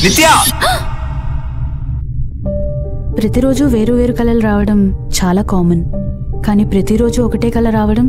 నిత్య, ప్రతిరోజు వేరు వేరు కళలు రావడం చాలా కామన్, కానీ ప్రతిరోజు ఒకటే కళ రావడం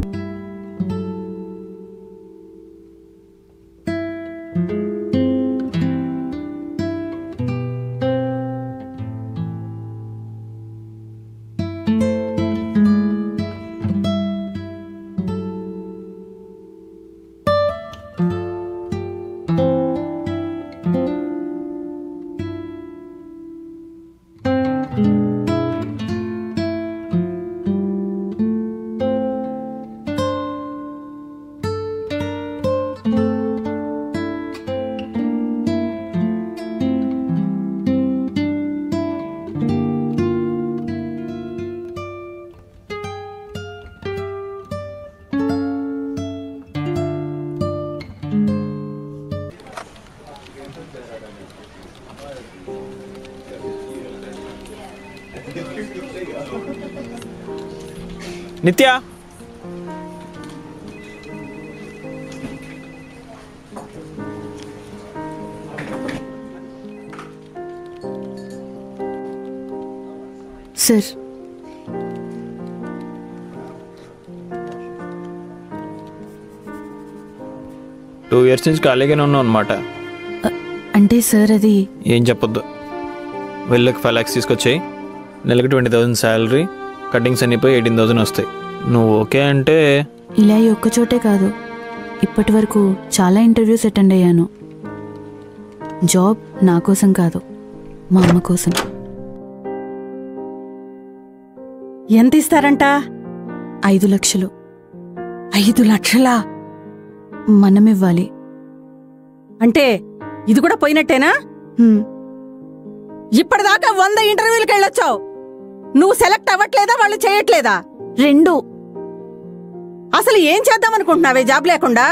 నిత్య, సార్ టూ ఇయర్స్ నుంచి ఖాళీగానే ఉన్నావు అనమాట. అంటే సార్ అది ఏం చెప్పొద్దు. వెళ్ళకి 5 lakhs తీసుకొచ్చాయి. నెలకు 20,000 శాలరీ, కటింగ్స్ అనిపోయి 18,000 వస్తాయి. నువ్వు ఓకే అంటే ఇలా ఈ ఒక్కచోటే కాదు, ఇప్పటి వరకు చాలా ఇంటర్వ్యూస్ అటెండ్ అయ్యాను. జాబ్ నా కోసం కాదు, మా అమ్మ కోసం. ఎంత ఇస్తారంట? 5 లక్షలు. 5 లక్షలా? మనం ఇవ్వాలి. అంటే ఇది కూడా పోయినట్టేనా? ఇప్పటిదాకా 100 ఇంటర్వ్యూలకు వెళ్ళొచ్చావు. నువ్వు సెలెక్ట్ అవ్వట్లేదా, వాళ్ళు చేయట్లేదా? 2. అసలు ఏం చేద్దాం అనుకుంటున్నావే జాబ్ లేకుండా?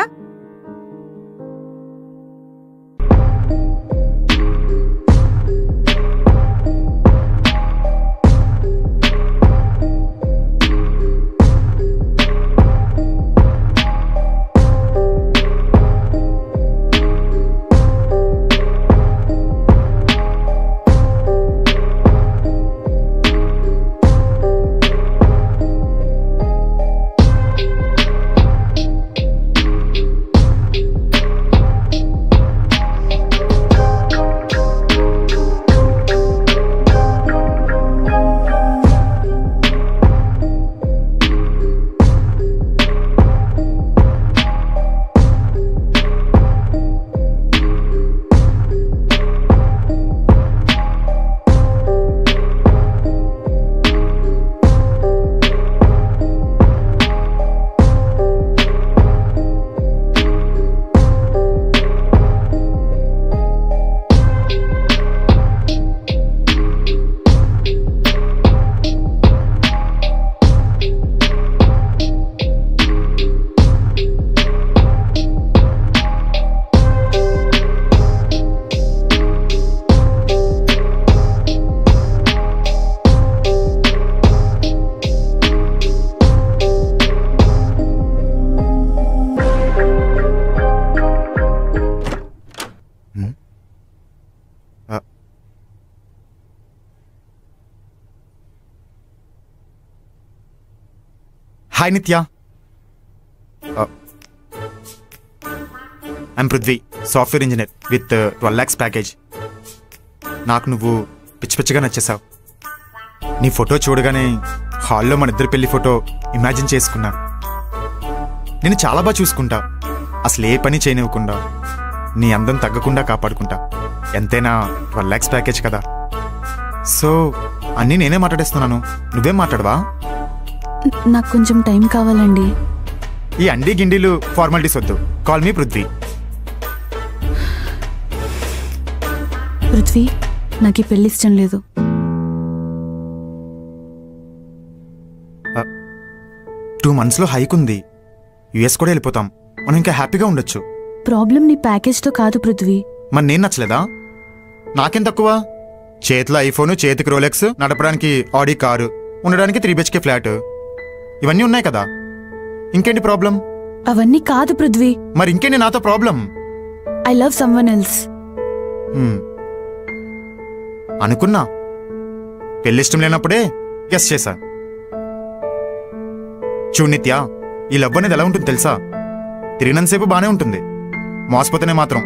హాయ్ నిత్య, I'm Prithvi, software engineer with 12 lakhs package. నాకు నువ్వు పిచ్చి పిచ్చిగా నచ్చేసావు. నీ ఫోటో చూడగానే హాల్లో మన ఇద్దరి పెళ్లి ఫోటో ఇమాజిన్ చేసుకున్నా. నేను చాలా బాగా చూసుకుంటా, అసలు ఏ పని చేయనివ్వకుండా, నీ అందం తగ్గకుండా కాపాడుకుంటా. ఎంతైనా 12 lakhs ప్యాకేజ్ కదా. సో అన్నీ నేనే మాట్లాడేస్తున్నాను, నువ్వేం మాట్లాడవా? నాకు కొంచెం టైం కావాలండి. ఈ అండి గిండీలు ఫార్మాలిటీస్ వద్దు. Call me Prithvi. పృథ్వీ, నాకు ఈ పెళ్లి ఇష్టం లేదు. 2 monthsలో హైక్ ఉంది. యుఎస్ కూడా వెళ్ళిపోతాం. మనం ఇంకా హ్యాపీగా ఉండొచ్చు. ప్రాబ్లం నీ ప్యాకేజ్తో కాదు పృథ్వీ. మరి నేను నచ్చలేదా? నాకేం తక్కువ? చేతిలో ఐఫోను, చేతికి రోలెక్స్, నడపడానికి ఆడి కారు, ఉండడానికి 3 BHK ఫ్లాట్, ఇవన్నీ ఉన్నాయి కదా. ఇంకేంటి ప్రాబ్లం? అవన్నీ కాదు పృథ్వీ. మరి ఇంకేంటి నాతో problem? I love someone else. అనుకున్నా. పెళ్ళిష్టం లేనప్పుడే గెస్ చేశా. చూడు నిత్య, ఈ లవ్ అనేది ఎలా ఉంటుంది తెలుసా? తిరిగినంతసేపు బానే ఉంటుంది, మోసపోతేనే మాత్రం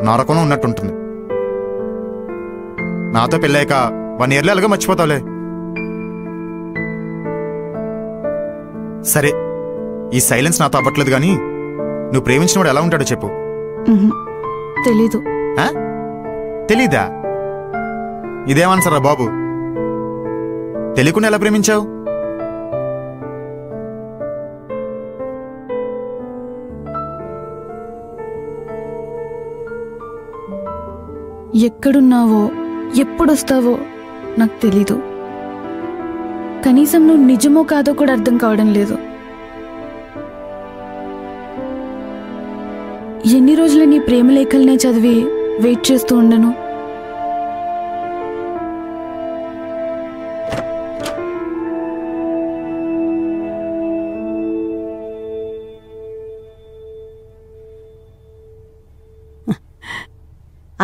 నరకంలో ఉన్నట్టుంటుంది. నాతో పెళ్ళాక 1 yearలో అలాగే మర్చిపోతావులే. సరే, ఈ సైలెన్స్ నాతో అవ్వట్లేదు కానీ నువ్వు ప్రేమించినవాడు ఎలా ఉంటాడో చెప్పు. తెలీదు. తెలీదా? ఇదేమన్సరా బాబు? తెలియకుండా ఎలా ప్రేమించావు? ఎక్కడున్నావో, ఎప్పుడొస్తావో నాకు తెలీదు. కనీసం నువ్వు నిజమో కాదో కూడా అర్థం కావడం లేదు. ఎన్ని రోజులు నీ ప్రేమలేఖల్నే చదివి వెయిట్ చేస్తూ ఉండను.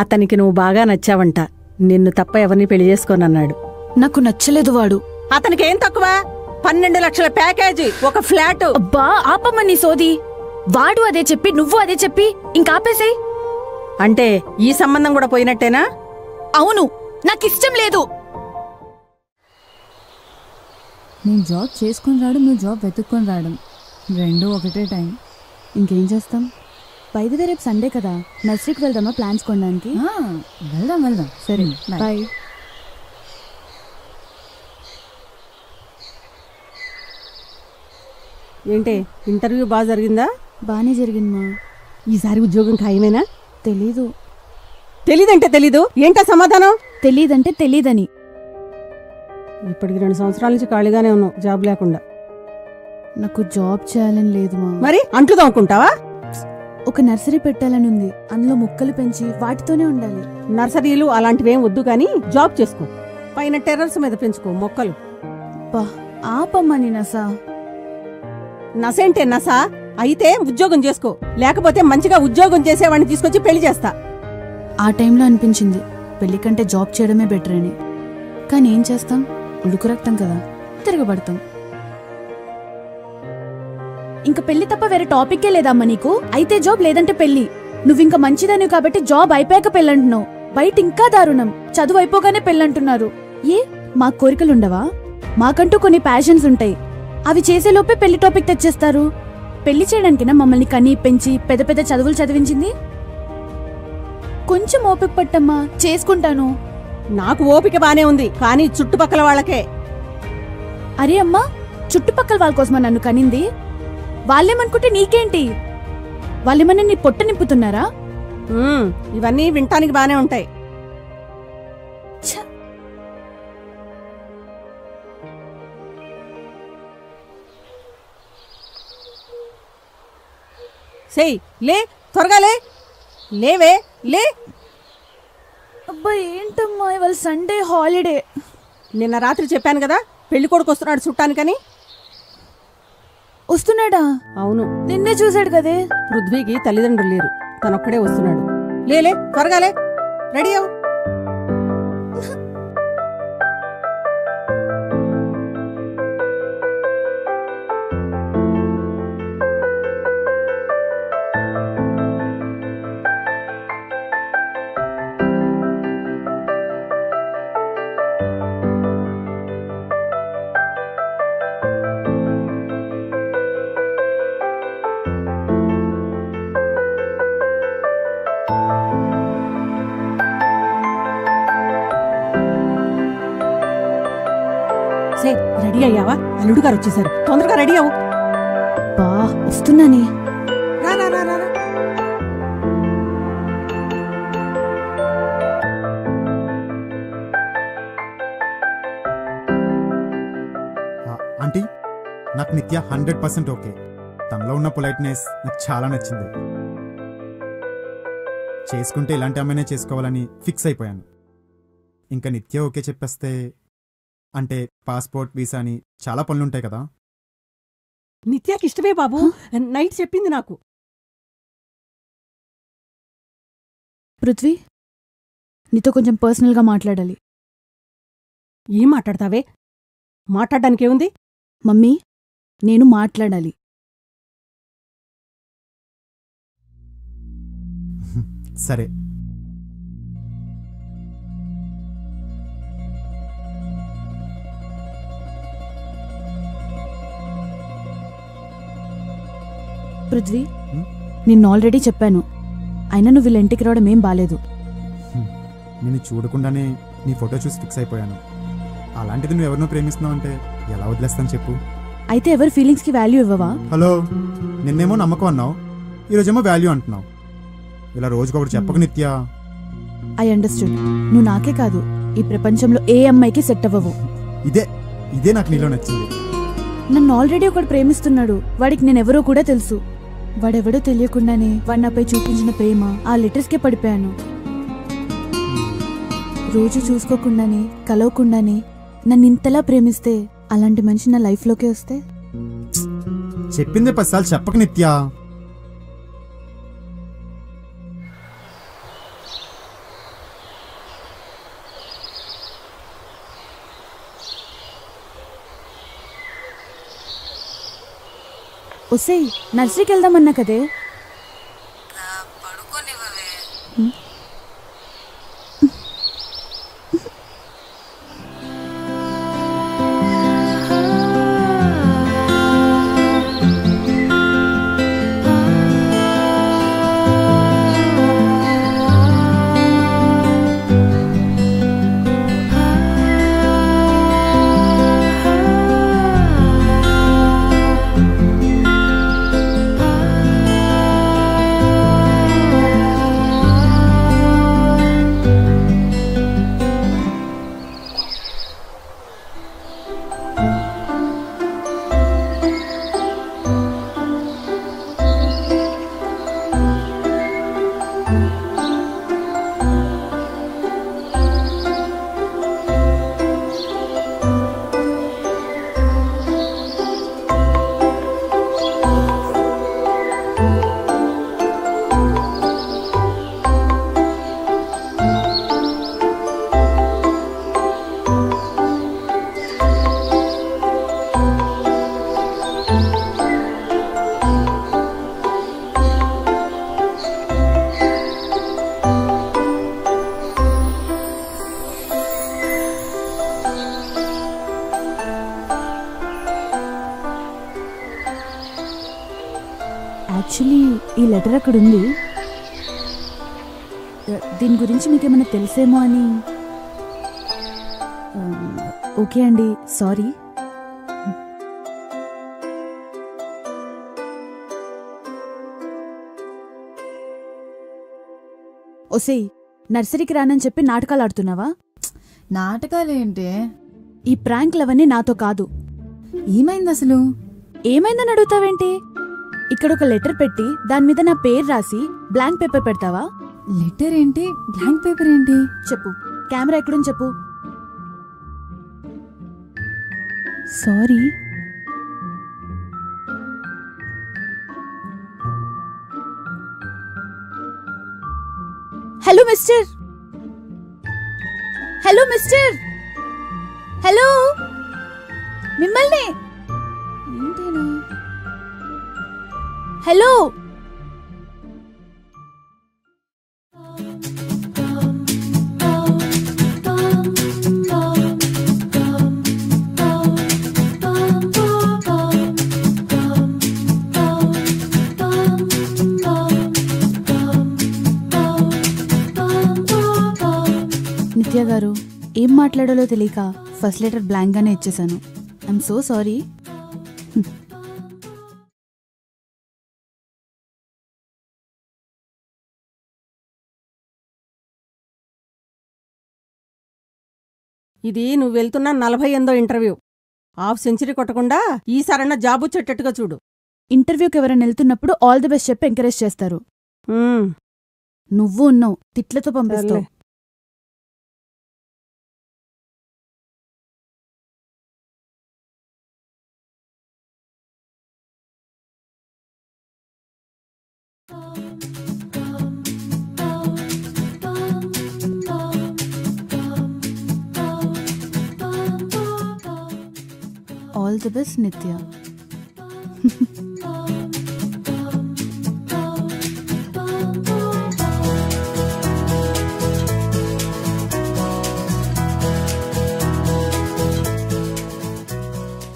అతనికి నువ్వు బాగా నచ్చావంట. నిన్ను తప్ప ఎవరిని పెళ్లి చేసుకోనన్నాడు. నాకు నచ్చలేదు వాడు. అతనికి ఏం తక్కువ? 12 లక్షల ప్యాకేజీ, ఒక ఫ్లాట్. అబ్బా ఆపమ్మని సోది. వాడు అదే చెప్పి నువ్వు అదే చెప్పి ఇంకాపేసేయ్. అంటే ఈ సంబంధం కూడా పోయినట్టేనా? అవును, నాకిష్టం లేదు. నేను జాబ్ చేసుకొని రావడం, నువ్వు జాబ్ వెతుక్కొని రావడం, రెండూ ఒకటే టైం. ఇంకేం చేస్తాం? పైది రేపు సండే కదా, నర్సరీకి వెళ్దామా ప్లాన్స్ కొనడానికి? వెళ్దాం. సరే, బాయ్. ఏంటే, ఇంటర్వ్యూ బాగా జరిగిందా? బానే జరిగిందమ్మా. ఈసారి ఉద్యోగం ఖాయమేనా? తెలీదు. తెలీదంటే తెలీదు ఏంటా సమాధానం? తెలీదంటే తెలీదని. ఇప్పటికి 2 సంవత్సరాల నుంచి ఖాళీగానే ఉన్నావు, జాబ్ లేకుండా. నాకు జాబ్ చేయాలని లేదు మా. మరి అంట్లు తోముకుంటావా? ఒక నర్సరీ పెట్టాలని ఉంది. అందులో మొక్కలు పెంచి వాటితోనే ఉండాలి. నర్సరీలు అలాంటివేం వద్దు కానీ జాబ్ చేసుకో. పైన టెర్రస్ మీద పెంచుకో మొక్కలు. ఆపమ్మా నీ నసా. నసేంటే నసా? అయితే ఉద్యోగం చేసుకో, లేకపోతే మంచిగా ఉద్యోగం చేసేవాడిని తీసుకొచ్చి పెళ్లి చేస్తా. ఆ టైంలో అనిపించింది పెళ్లి కంటే జాబ్ చేయడమే బెటర్ అని. కానీ ఏం చేస్తాం, ఉడుకు రక్తం కదా, తిరగబడతాం. ఇంక పెళ్లి తప్ప వేరే టాపిక్కే లేదమ్మా నీకు. అయితే జాబ్ లేదంటే పెళ్లి. నువ్వింక మంచిదానివి కాబట్టి జాబ్ అయిపోయాక పెళ్ళంటున్నావు. బయట ఇంకా దారుణం, చదువు అయిపోగానే పెళ్ళంటున్నారు. ఏ మా కోరికలుండవా? మాకంటూ కొన్ని ప్యాషన్స్ ఉంటాయి, అవి చేసేలోపే పెళ్లి టాపిక్ తెచ్చేస్తారు. పెళ్లి చేయడానికినా మమ్మల్ని కనీ పెంచి పెద్ద పెద్ద చదువులు చదివించింది? కొంచెం ఓపిక పట్టమ్మా, చేసుకుంటాను. నాకు ఓపిక బానే ఉంది, కానీ చుట్టుపక్కల వాళ్ళకే. అరే అమ్మా, చుట్టుపక్కల వాళ్ళ కోసమా నన్ను కనింది? వాళ్ళేమనుకుంటే నీకేంటి? వాళ్ళేమన్నా నీ పొట్ట నింపుతున్నారా? ఇవన్నీ వింటానికి బానే ఉంటాయి. సేయ్, లే, త్వరగా లే, లేవే, లే. అబ్బా ఏంటమ్మా, ఇవాళ సండే హాలిడే. నిన్న రాత్రి చెప్పాను కదా పెళ్లి కొడుకు వస్తున్నాడు చుట్టానికని. వస్తున్నాడా? అవును, నిన్నే చూశాడు కదే. పృథ్వీకి తల్లిదండ్రులు లేరు, తనొక్కడే వస్తున్నాడు. లేలే, త్వరగా లే, రెడీ అవు. రెడీ అయ్యావా? అల్లుడు గారు వచ్చేసారు, తొందరగా రెడీ అవ్వు. బా వస్తున్నానే. రా రా రా రా. ఆంటీ, నాకు నిత్య 100% ఓకే. తనలో ఉన్న పొలైట్నెస్ నాకు చాలా నచ్చింది. చేసుకుంటే ఇలాంటి అమ్మాయినే చేసుకోవాలని ఫిక్స్ అయిపోయాను. ఇంకా నిత్య ఓకే చెప్పేస్తే, అంటే పాస్పోర్ట్ వీసా అని చాలా పనులుంటాయి కదా. నిత్యాకి ఇష్టమే బాబు, నైట్ చెప్పింది నాకు. పృథ్వీ, నీతో కొంచెం పర్సనల్గా మాట్లాడాలి. ఏం మాట్లాడతావే? మాట్లాడడానికేముంది? మమ్మీ, నేను మాట్లాడాలి. సరే. పృథ్వీ, హ్మ్? నిన్ను ఆల్రెడీ చెప్పాను, అయినా నువ్వు వీళ్ళ ఇంటికి రావడం ఏం బాలేదు. నేను చూడకుండానే నీ ఫోటో చూసి ఫిక్స్ అయిపోయాను. అలాంటిది నువ్వు ఎవరినో ప్రేమిస్తున్నావు అంటే ఎలా వదిలేస్తాను చెప్పు. అయితే ఎవరి ఫీలింగ్స్కి వాల్యూ ఇవ్వవా? హలో, నిన్నేమో నమ్మకం అన్నావు, ఈరోజేమో వాల్యూ అంటున్నావు. ఇలా రోజుకొకటి చెప్పకు నిత్య. I understood. నువ్వు నాకే కాదు, ఈ ప్రపంచంలో ఏ అమ్మాయికి సెట్ అవ్వవు. ఇదే నాకు నీలో నచ్చింది. నన్ను ఆల్రెడీ ఒకడు ప్రేమిస్తున్నాడు. వాడికి నేనెవరో కూడా తెలుసు. వాడెవడో తెలియకుండానే వాడు నాపై చూపించిన ప్రేమ, ఆ లెటర్స్కే పడిపోయాను. రోజు చూసుకోకుండానే, కలవకుండానే నన్ను ఇంతలా ప్రేమిస్తే, అలాంటి మనిషి నా లైఫ్లోకి వస్తే? చెప్పిందే 10 సార్లు చెప్పక నిత్య. ఒసేయ్, నర్సరీకి వెళ్దామన్నా కదే. యాక్చువల్లీ ఈ లెటర్ అక్కడ ఉంది. దీని గురించి మీకేమైనా తెలిసేమో అని. ఓకే అండి, సారీ. ఒసేయ్, నర్సరీకి రానని చెప్పి నాటకాలు ఆడుతున్నావా? నాటకాలేంటే? ఈ ప్రాంక్లవన్నీ నాతో కాదు. ఏమైంది అసలు? ఏమైందని అడుగుతావేంటి? ఇక్కడ ఒక లెటర్ పెట్టి దాని మీద నా పేరు రాసి బ్లాంక్ పేపర్ పెడతావా? లెటర్ ఏంటి, బ్లాంక్ పేపర్ ఏంటి? చెప్పు, కెమెరా ఎక్కడుంది చెప్పు. Sorry. Hello mister, hello mister, hello, మిమ్మల్ని. ఏంటేనా? హలో. నిత్య గారు, ఏం మాట్లాడాలో తెలియక ఫస్ట్ లెటర్ బ్లాంక్ గానే ఇచ్చేసాను. I'm so sorry. ఇది నువ్వు వెళ్తున్న 48వ ఇంటర్వ్యూ. హాఫ్ సెంచరీ కొట్టకుండా ఈసారన్నా జాబ్ వచ్చేటట్టుగా చూడు. ఇంటర్వ్యూకి ఎవరైనా వెళ్తున్నప్పుడు ఆల్ ది బెస్ట్ చెప్పి ఎంకరేజ్ చేస్తారు. నువ్వు ఉన్నావు, తిట్లతో పంపిస్తావు. ఆల్ ది బెస్ట్ నిత్య.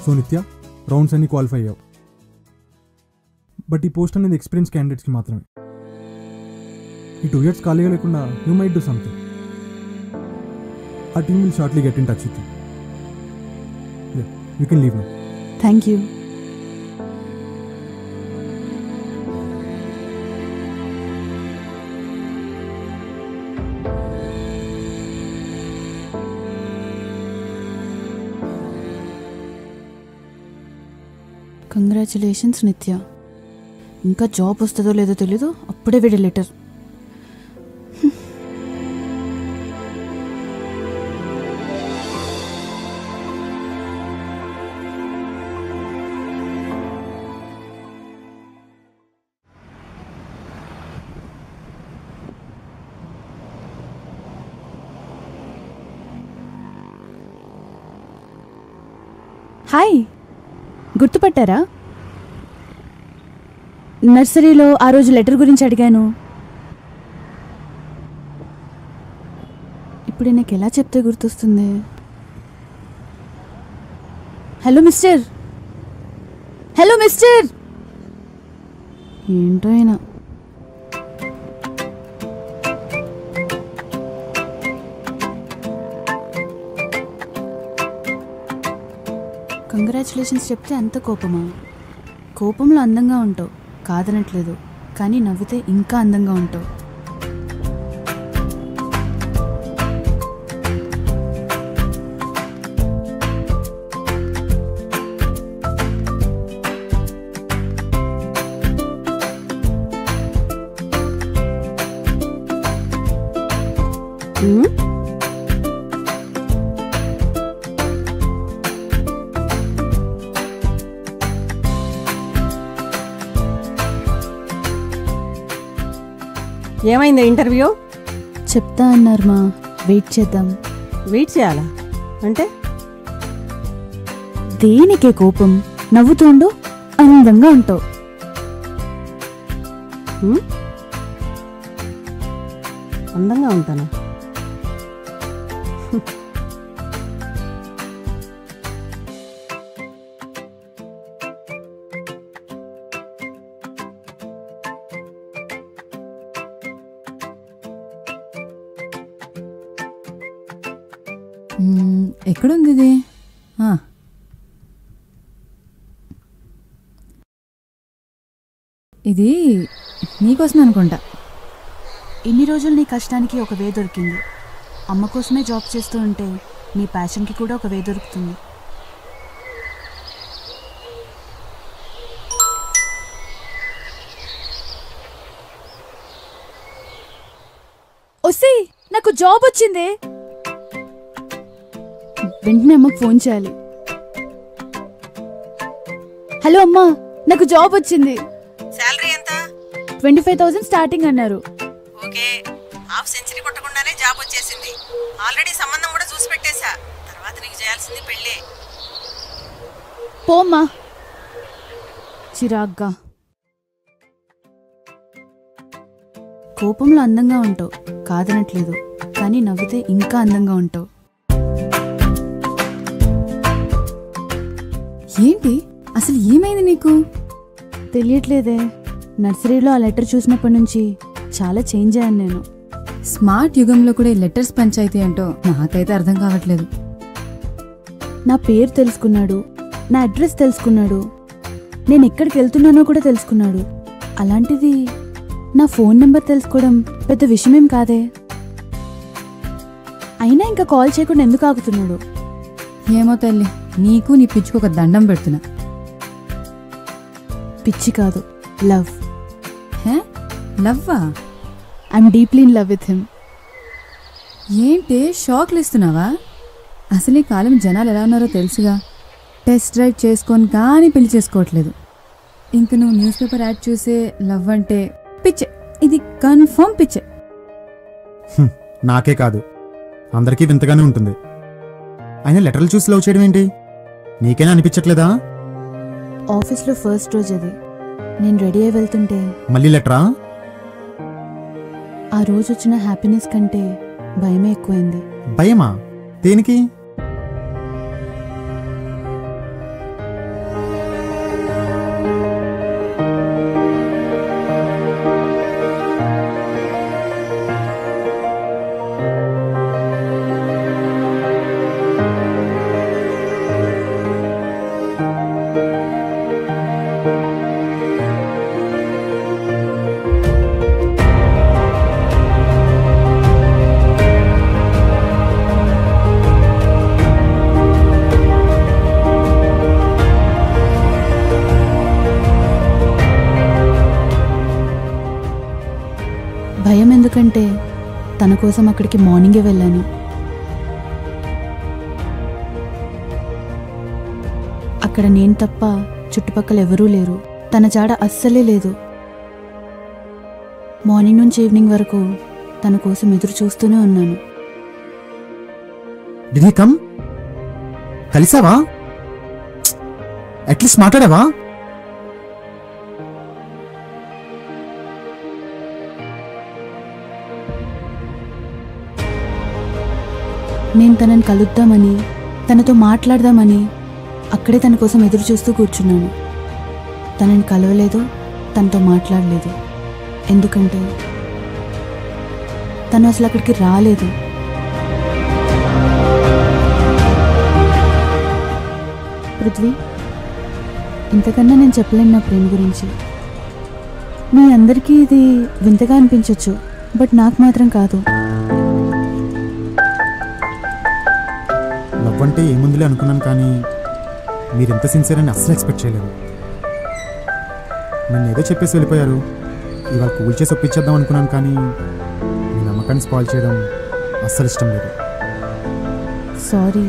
సో నిత్య, రౌండ్స్ అన్ని క్వాలిఫై అయ్యావు. బట్ ఈ పోస్ట్ అనేది ఎక్స్పీరియన్స్ క్యాండిడేట్స్కి మాత్రమే. ఈ 2 years ఖాళీగా లేకుండా యూ మైట్ డూ సంథింగ్. ఆ team will shortly get in touch with you. You can leave now. Thank you. Congratulations నిత్య. ఇంకా జాబ్ వస్తుందో లేదో తెలీదు, అప్పుడే వీడి లెటర్. హాయ్, గుర్తుపట్టారా? నర్సరీలో ఆ రోజు లెటర్ గురించి అడిగాను. ఇప్పుడు నాకు ఎలా చెప్తే గుర్తొస్తుంది? Hello mister, hello mister. ఏంటో అయినా కంగ్రాచులేషన్స్ చెప్తే అంత కోపమా? కోపంలో అందంగా ఉంటావు, కాదనట్లేదు, కానీ నవ్వితే ఇంకా అందంగా ఉంటావు. ఏమైంది ఇంటర్వ్యూ? చెప్తా అన్నారు మా, వెయిట్ చేద్దాం. వెయిట్ చేయాలా అంటే? దేనికే కోపం? నవ్వుతుండు, అందంగా ఉంటావు. అందంగా ఉంటాను. ఎక్కడుంది ఇది? ఇది నీకోసం అనుకుంటా. ఇన్ని రోజులు నీ కష్టానికి ఒక వే దొరికింది. అమ్మ కోసమే జాబ్ చేస్తూ ఉంటే నీ ప్యాషన్కి కూడా ఒక వే దొరుకుతుంది. ఒసే, నాకు జాబ్ వచ్చింది. వెంటనే అమ్మకు ఫోన్ చేయాలి. హలో అమ్మా, నాకు జాబ్ వచ్చింది. శాలరీ ఎంత? 25,000 స్టార్టింగ్ అన్నారు. ఓకే, హాఫ్ సెంచరీ కొట్టకుండానే జాబ్ వచ్చేసింది. ఆల్రెడీ సంబంధం కూడా చూసి పెట్టేశా. తర్వాత నీకు చేయాల్సింది పెళ్ళే. పోమ్మా. చిరాగ్గా. కోపంలో అందంగా ఉంటావు, కాదనట్లేదు, కానీ నవ్వితే ఇంకా అందంగా ఉంటావు. ఏంటి అసలు ఏమైంది నీకు? తెలియట్లేదే. నర్సరీలో ఆ లెటర్ చూసినప్పటి నుంచి చాలా చేంజ్ అయ్యాను నేను. స్మార్ట్ యుగంలో కూడా ఈ లెటర్స్ పంచాయితీ ఏంటో నాకైతే అర్థం కావట్లేదు. నా పేరు తెలుసుకున్నాడు, నా అడ్రస్ తెలుసుకున్నాడు, నేను ఎక్కడికి వెళ్తున్నానో కూడా తెలుసుకున్నాడు. అలాంటిది నా ఫోన్ నెంబర్ తెలుసుకోవడం పెద్ద విషయమేం కాదే. అయినా ఇంకా కాల్ చేయకుండా ఎందుకు ఆగుతున్నాడు? ఏమో తల్లి, నీకు నీ పిచ్చికి ఒక దండం పెడుతున్నా. పిచ్చి కాదు, లవ్. హే, లవ్వా? I'm deeply in love with him. ఏంటి షాక్లు ఇస్తున్నావా? అసలు ఈ కాలం జనాలు ఎలా ఉన్నారో తెలుసుగా. టెస్ట్ డ్రైవ్ చేసుకొని కానీ పెళ్లి చేసుకోవట్లేదు. ఇంక నువ్వు న్యూస్ పేపర్ యాడ్ చూసే లవ్ అంటే పిచ్చే. ఇది కన్ఫర్మ్ పిచ్చే. నాకే కాదు, అందరికీ వింతగానే ఉంటుంది. ఆయన లెటర్లు చూసి లవ్ చేయడం ఏంటి? నీకైనా అనిపించట్లేదా? ఆఫీస్లో ఫస్ట్ రోజు అది. నేను రెడీ అయి వెళ్తుంటే మళ్ళీ లెటరా? ఆ రోజు వచ్చిన హ్యాపీనెస్ కంటే భయమే ఎక్కువైంది. భయమా? దేనికి? భయం ఎందుకంటే తన కోసం అక్కడికి మార్నింగే వెళ్ళాను. అక్కడ నేను తప్ప చుట్టుపక్కల ఎవరూ లేరు. తన జాడ అస్సలే లేదు. మార్నింగ్ నుంచి ఈవినింగ్ వరకు తన కోసం ఎదురు చూస్తూనే ఉన్నాను. Did he come? కలిసావా? అట్లీస్ట్ మాట్లాడావా? నేను తనని కలుద్దామని, తనతో మాట్లాడదామని అక్కడే తన కోసం ఎదురు చూస్తూ కూర్చున్నాను. తనని కలవలేదు, తనతో మాట్లాడలేదు. ఎందుకంటే తను అసలు అక్కడికి రాలేదు. పృథ్వీ, ఇంతకన్నా నేను చెప్పలేను నా ప్రేమ గురించి. మీ అందరికీ ఇది వింతగా అనిపించవచ్చు, బట్ నాకు మాత్రం కాదు. లవ్ అంటే ఏముందిలే అనుకున్నాను, కానీ మీరెంత సిన్సియర్ అని అస్సలు ఎక్స్పెక్ట్ చేయలేదు. నన్ను ఏదో చెప్పేసి వెళ్ళిపోయారు. ఇవాళ కూల్ చేసి ఒప్పించేద్దాం అనుకున్నాను, కానీ మీ నమ్మకాన్ని స్పాయిల్ చేయడం అస్సలు ఇష్టం లేదు. సారీ.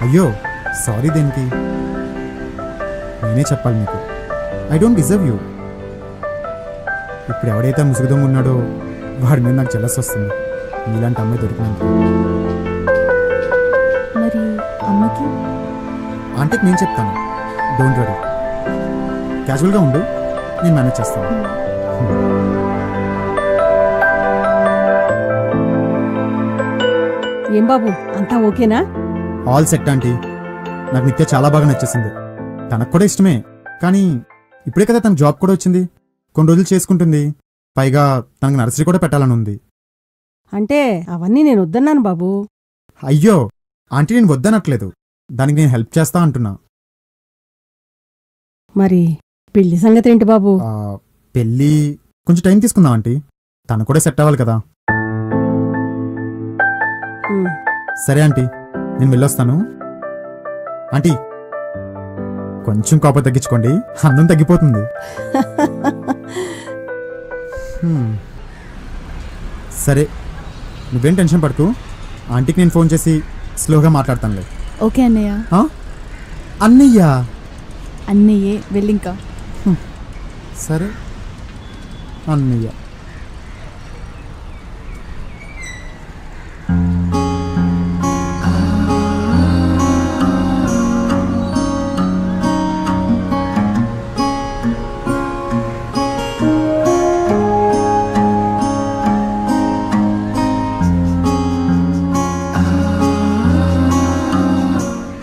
అయ్యో, సారీ దేనికి? నేనే చెప్పాలి మీకు. I don't deserve you. ఇప్పుడు ఎవడైతే ముసుగుదొంగ ఉన్నాడో వాడి మీద నాకు జలస్ వస్తుంది, మీలాంటి అమ్మాయి దొరికినందుకు. మరి అమ్మకి? ఆంటీకి నేను చెప్తాను, డోంట్ వరీ. క్యాజువల్గా ఉండు, నేను మేనేజ్ చేస్తాను. ఏం బాబు, అంతా ఓకేనా? All set aunty. నాకు నిత్య చాలా బాగా నచ్చేసింది. తనకు కూడా ఇష్టమే, కానీ ఇప్పుడే కదా తన జాబ్ కూడా వచ్చింది. కొన్ని రోజులు చేసుకుంటుంది. పైగా తనకు నర్సరీ కూడా పెట్టాలని ఉంది. అంటే అవన్నీ నేను వద్దన్నాను బాబు. అయ్యో ఆంటీ, నేను వద్దనట్లేదు. దానికి నేను హెల్ప్ చేస్తా అంటున్నా. మరి పెళ్లి సంగతి ఏంటి బాబు? పెళ్ళి కొంచెం టైం తీసుకుందాం ఆంటీ. తను కూడా సెట్ అవ్వాలి కదా. సరే ఆంటీ, నేను వెళ్ళొస్తాను. ఆంటీ, కొంచెం కోపం తగ్గించుకోండి, అందం తగ్గిపోతుంది. సరే, నువ్వేం టెన్షన్ పడుతూ. ఆంటీకి నేను ఫోన్ చేసి స్లోగా మాట్లాడతానులే. ఓకే అన్నయ్య. అన్నయ్య? అన్నయ్యే, వెళ్ళింకా. సరే అన్నయ్య.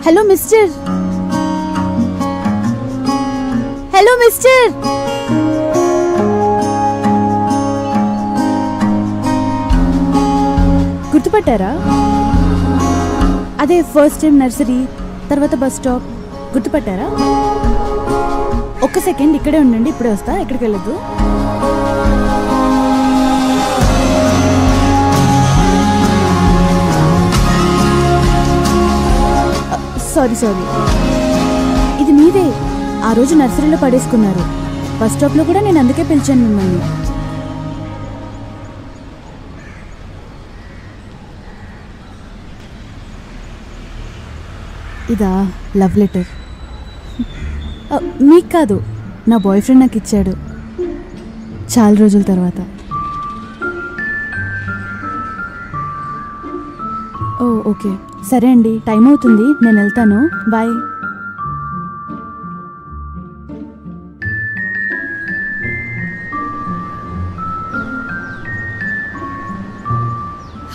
Hello mister. Hello mister. గుర్తుపట్టారా? అదే ఫస్ట్ టైం నర్సరీ, తర్వాత బస్ స్టాప్. గుర్తుపట్టారా? ఒక్క సెకండ్ ఇక్కడే ఉండండి, ఇప్పుడే వస్తా. ఎక్కడికి వెళ్ళొద్దు. Sorry sorry. ఇది మీదే. ఆ రోజు నర్సరీలో పడేసుకున్నారు. బస్ స్టాప్లో కూడా నేను అందుకే పిలిచాను మిమ్మల్ని. ఇదా లవ్ లెటర్? మీకు కాదు, నా బాయ్ ఫ్రెండ్ నాకు ఇచ్చాడు చాలా రోజుల తర్వాత. ఓ ఓకే, సరే అండి, టైం అవుతుంది, నేను వెళ్తాను. బాయ్.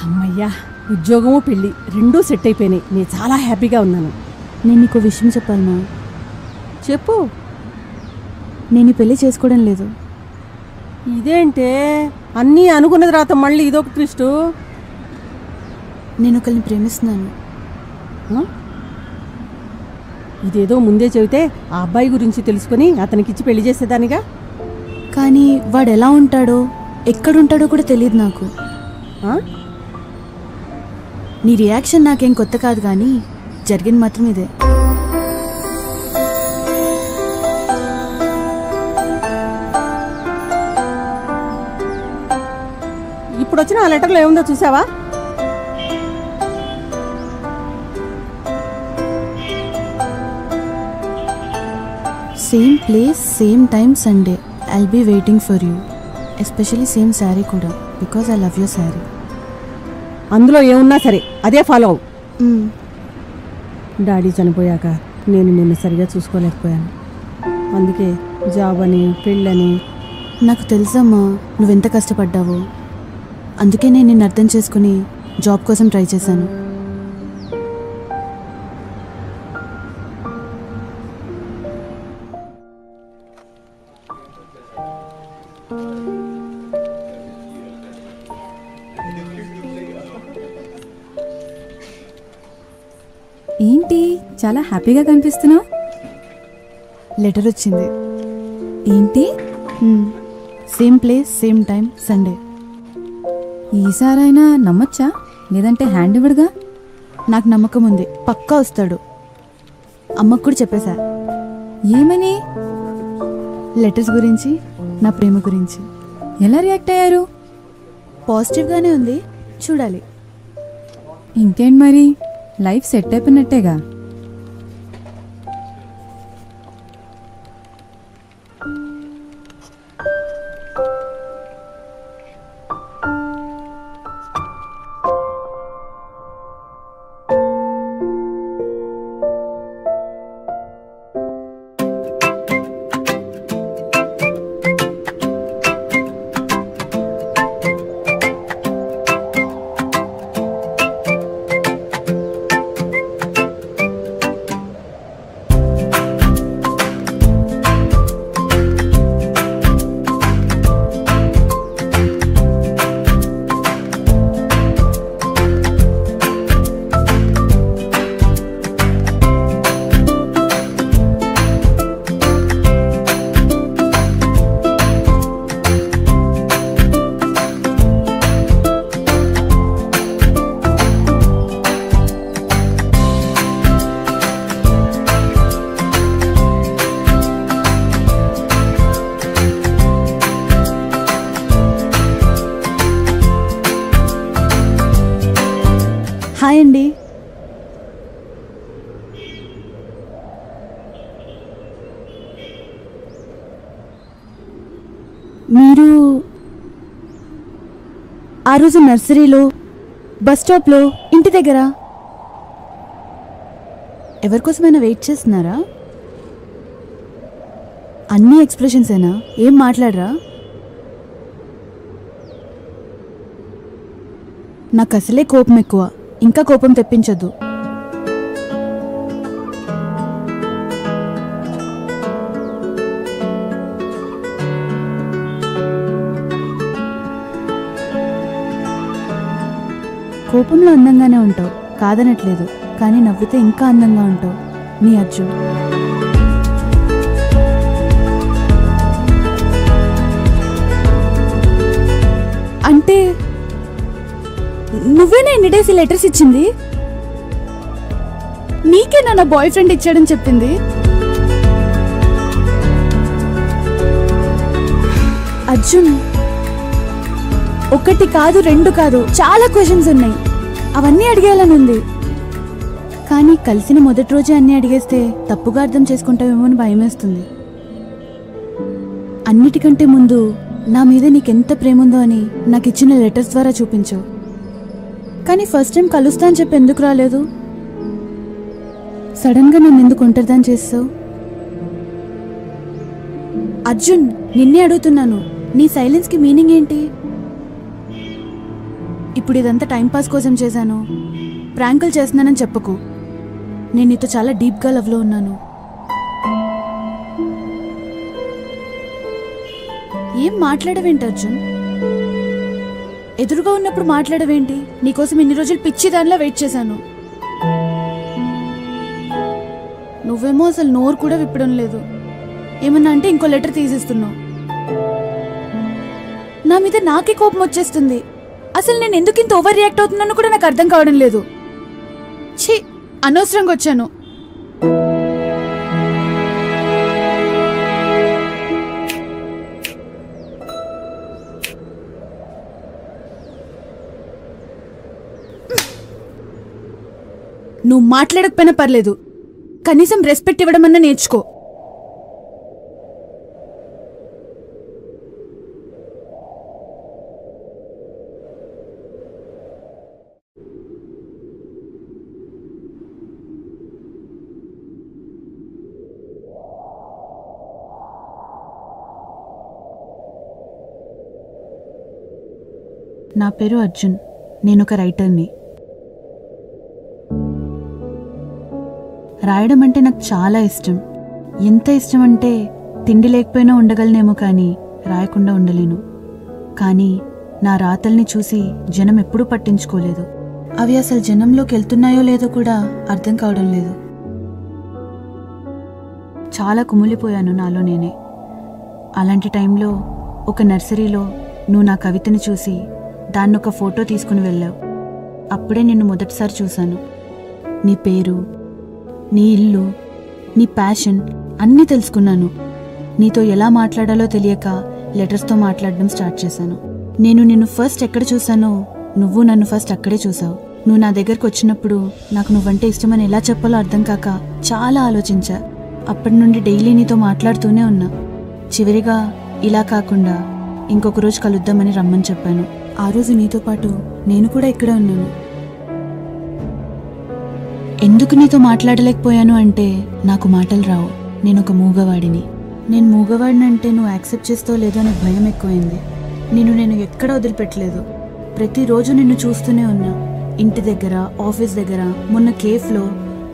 అమ్మయ్యా, ఉద్యోగము పెళ్ళి రెండూ సెట్ అయిపోయినాయి. నేను చాలా హ్యాపీగా ఉన్నాను. నేను నీకు విషయం చెప్పాలమ్మా. చెప్పు. నేను ఈ పెళ్లి చేసుకోవడం లేదు. ఇదేంటే అన్నీ అనుకున్న తర్వాత మళ్ళీ ఇదొక ట్విస్టు. నేను ఒకరిని ప్రేమిస్తున్నాను. ఇదేదో ముందే చెబితే ఆ అబ్బాయి గురించి తెలుసుకుని అతనికిచ్చి పెళ్లి చేసేదానిగా. కానీ వాడు ఎలా ఉంటాడో ఎక్కడుంటాడో కూడా తెలియదు నాకు. నీ రియాక్షన్ నాకేం కొత్త కాదు, కానీ జరిగింది మాత్రం ఇదే. ఇప్పుడు వచ్చిన ఆ లెటర్లో ఏముందో చూసావా? Same place same time Sunday. I'll be waiting for you. Especially same sari కూడా, because I love your sari. అందులో ఏమున్నా సరే అదే ఫాలో అవు. డాడీ చనిపోయాక నేను నిన్ను సరిగా చూసుకోలేకపోయాను. అందుకే జాబ్ అని పెళ్ళని. నాకు తెలుసమ్మా నువ్వెంత కష్టపడ్డావో. అందుకే నేను నిన్ను అర్థం చేసుకుని జాబ్ కోసం ట్రై చేశాను. ఏంటి చాలా హ్యాపీగా కనిపిస్తున్నావు? లెటర్ వచ్చింది. ఏంటి? Same place same time Sunday. ఈసారైనా నమ్మొచ్చా? లేదంటే హ్యాండ్ ఇవ్వడుగా? నాకు నమ్మకం ఉంది, పక్కా వస్తాడు. అమ్మకు కూడా చెప్పేశా. ఏమని? లెటర్స్ గురించి, నా ప్రేమ గురించి. ఎలా రియాక్ట్ అయ్యారు? పాజిటివ్గానే ఉంది, చూడాలి. ఇంకేంటి మరి, లైఫ్ సెట్ అయిపోయినట్టేగా. హాయ్ అండి. మీరు ఆ రోజు నర్సరీలో, బస్ స్టాప్లో, ఇంటి దగ్గర ఎవరికోసమైనా వెయిట్ చేస్తున్నారా? అన్ని ఎక్స్ప్రెషన్సేనా? ఏం మాట్లాడరా? నాకు అసలే కోపం ఎక్కువ, ఇంకా కోపం తెప్పించొద్దు. కోపంలో అందంగానే ఉంటావు, కాదనట్లేదు, కానీ నవ్వితే ఇంకా అందంగా ఉంటావు. నీ అర్జున్. అంటే నువ్వేనా ఎన్ని డేస్ లెటర్స్ ఇచ్చింది? నీకేనా నా బాయ్ ఫ్రెండ్ ఇచ్చాడని చెప్పింది? అర్జున్, ఒకటి కాదు, రెండు కాదు, చాలా క్వశ్చన్స్ ఉన్నాయి. అవన్నీ అడిగేయాలని ఉంది. కానీ కలిసిన మొదటి రోజే అన్నీ అడిగేస్తే తప్పుగా అర్థం చేసుకుంటావేమో అని భయమేస్తుంది. అన్నిటికంటే ముందు నా మీద నీకెంత ప్రేమ ఉందో అని నాకు ఇచ్చిన లెటర్స్ ద్వారా చూపించు. కానీ ఫస్ట్ టైం కలుస్తా అని చెప్పి ఎందుకు రాలేదు? సడన్గా నన్ను ఎందుకు ఒంటరిదాన్ని చేస్తావు? అర్జున్, నిన్నే అడుగుతున్నాను, నీ సైలెన్స్కి మీనింగ్ ఏంటి? ఇప్పుడు ఇదంతా టైంపాస్ కోసం చేశాను, ప్రాంకులు చేస్తున్నానని చెప్పకు. నేను నీతో చాలా డీప్గా లవ్లో ఉన్నాను. ఏం మాట్లాడవేంటి అర్జున్? ఎదురుగా ఉన్నప్పుడు మాట్లాడవేంటి? నీకోసం ఇన్ని రోజులు పిచ్చి దానిలో వెయిట్ చేశాను. నువ్వేమో అసలు నోరు కూడా విప్పడం లేదు. ఏమన్నా అంటే ఇంకో లెటర్ తీసిస్తున్నావు. నా మీద నాకే కోపం వచ్చేస్తుంది. అసలు నేను ఎందుకు ఇంత ఓవర్ రియాక్ట్ అవుతున్నానో కూడా నాకు అర్థం కావడం లేదు. ఛీ, అనవసరంగా వచ్చాను. నువ్వు మాట్లాడకపోయినా పర్లేదు, కనీసం రెస్పెక్ట్ ఇవ్వడం అన్నా నేర్చుకో. నా పేరు అర్జున్. నేను ఒక రైటర్ని. రాయడం అంటే నాకు చాలా ఇష్టం. ఎంత ఇష్టం అంటే తిండి లేకపోయినా ఉండగలనేమో కానీ రాయకుండా ఉండలేను. కానీ నా రాతల్ని చూసి జనం ఎప్పుడూ పట్టించుకోలేదు. అవి అసలు జనంలోకి వెళ్తున్నాయో లేదో కూడా అర్థం కావడం లేదు. చాలా కుమిలిపోయాను నాలో నేనే. అలాంటి టైంలో ఒక నర్సరీలో నువ్వు నా కవితని చూసి దాన్ని ఒక ఫోటో తీసుకుని వెళ్ళావు. అప్పుడే నిన్ను మొదటిసారి చూశాను. నీ పేరు, నీ ఇల్లు, నీ ప్యాషన్ అన్నీ తెలుసుకున్నాను. నీతో ఎలా మాట్లాడాలో తెలియక లెటర్స్తో మాట్లాడడం స్టార్ట్ చేశాను. నేను నిన్ను ఫస్ట్ ఎక్కడ చూశానో నువ్వు నన్ను ఫస్ట్ అక్కడే చూసావు. నువ్వు నా దగ్గరకు వచ్చినప్పుడు నాకు నువ్వంటే ఇష్టమని ఎలా చెప్పాలో అర్థం కాక చాలా ఆలోచించా. అప్పటి నుండి డైలీ నీతో మాట్లాడుతూనే ఉన్నా. చివరిగా ఇలా కాకుండా ఇంకొక రోజు కలుద్దామని రమ్మని చెప్పాను. ఆ రోజు నీతో పాటు నేను కూడా ఇక్కడే ఉన్నాను. ఎందుకు నీతో మాట్లాడలేకపోయాను అంటే నాకు మాటలు రావు. నేను ఒక మూగవాడిని. నేను మూగవాడినంటే నువ్వు యాక్సెప్ట్ చేస్తావు లేదో అనే భయం ఎక్కువైంది. నేను ఎక్కడ వదిలిపెట్టలేదు. ప్రతిరోజు నిన్ను చూస్తూనే ఉన్నా. ఇంటి దగ్గర, ఆఫీస్ దగ్గర, మొన్న కేఫ్లో,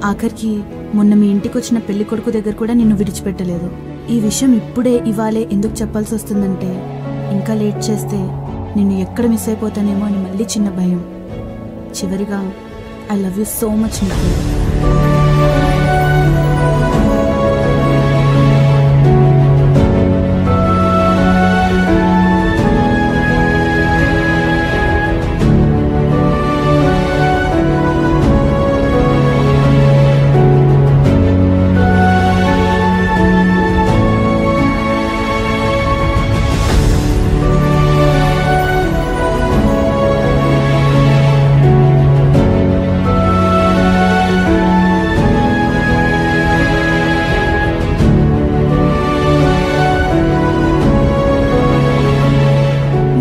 ఆఖరికి మొన్న మీ ఇంటికి వచ్చిన పెళ్లి కొడుకు దగ్గర కూడా నిన్ను విడిచిపెట్టలేదు. ఈ విషయం ఇప్పుడే ఇవాళే ఎందుకు చెప్పాల్సి వస్తుందంటే ఇంకా లేట్ చేస్తే నిన్ను ఎక్కడ మిస్ అయిపోతానేమో అని మళ్ళీ చిన్న భయం. చివరిగా I love you so much Nikhil.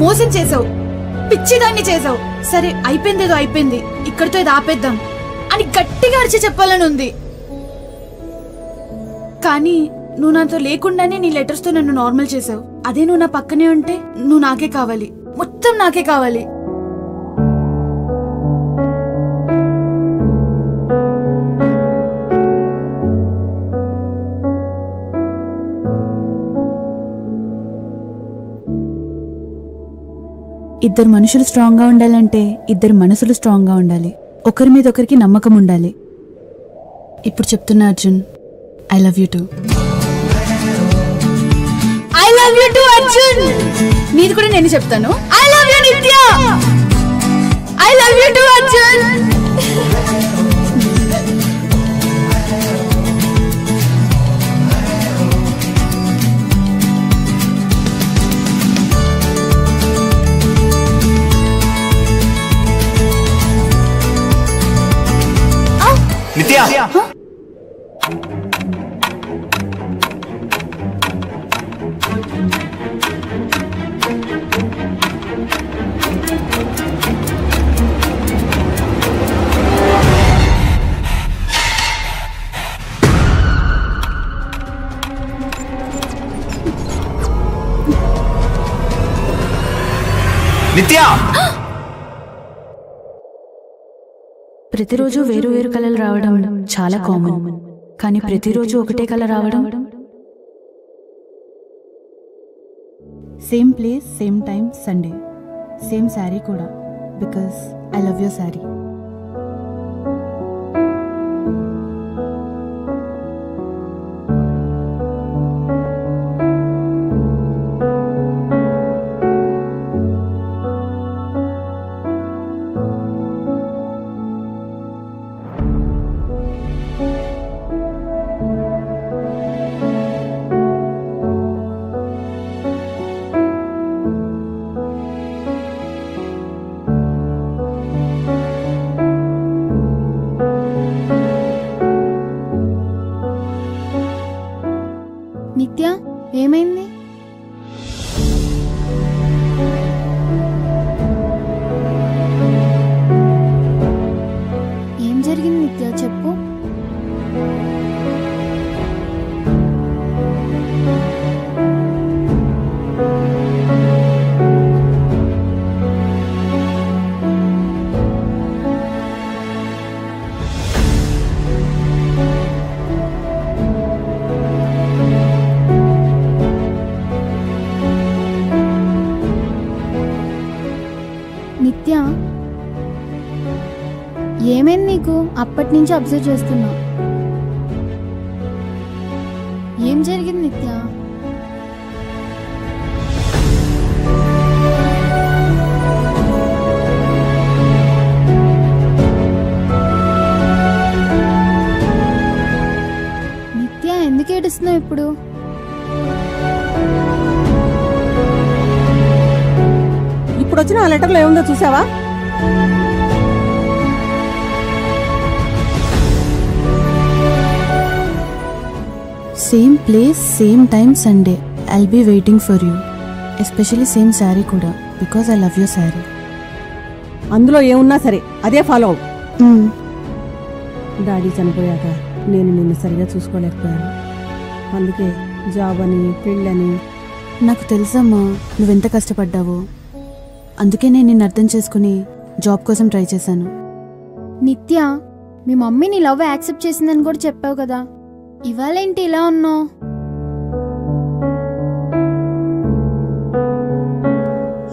మోసం చేసావు, పిచ్చిదాన్ని చేసావు. సరే అయిపోయిందేదో అయిపోయింది, ఇక్కడితో ఇది ఆపేద్దాం అని గట్టిగా అరిచి చెప్పాలని ఉంది. కానీ నువ్వు నాతో లేకుండానే నీ లెటర్స్ తో నన్ను నార్మల్ చేసావు. అదే నువ్వు నా పక్కనే ఉంటే నువ్వు నాకే కావాలి, మొత్తం నాకే కావాలి. ఇద్దరు మనుషులు స్ట్రాంగ్గా ఉండాలంటే ఇద్దరు మనసులు స్ట్రాంగ్గా ఉండాలి. ఒకరి మీద ఒకరికి నమ్మకం ఉండాలి. ఇప్పుడు చెప్తున్నా Arjun, I love you two. I love you two Arjun. నీది కూడా నేను చెప్తాను. ఐ లవ్ యూ నిత్య. I love you two Arjun. నిత్య ప్రతిరోజు వేరు వేరు కలలు రావడం చాలా కామన్, కానీ ప్రతిరోజు ఒకటే కలర్ రావడం. Same place, same time, Sunday, same sari కూడా, because I love your sari. Nitya, ఏమైంది? ఏం జరిగింది నిత్య, చెప్పు. నిత్య, ఏమైంది నీకు? అప్పటి నుంచి అబ్జర్వ్ చేస్తున్నా. ఏం జరిగింది నిత్య? నిత్య, ఎందుకు ఏడుస్తున్నావు ఇప్పుడు? ఇప్పుడు వచ్చిన ఆ లెటర్లో ఏముందో చూసావా? Same place, same time, Sunday, I'll be waiting for you. Especially same sari కూడా, because I love your sari. అందులో ఏమున్నా సరే అదే ఫాలో అవు. డాడీ చనిపోయాక నేను నిన్ను సరిగా చూసుకోలేకపోయాను. అందుకే జాబ్ అని, పెళ్ళని. నాకు తెలుసమ్మా నువ్వెంత కష్టపడ్డావో. అందుకే నేను నిన్ను అర్థం చేసుకుని జాబ్ కోసం ట్రై చేశాను. నిత్య, మీ మమ్మీ నీ లవ్ యాక్సెప్ట్ చేసిందని కూడా చెప్పావు కదా, ఇవాళేంటి ఇలా ఉన్నావు?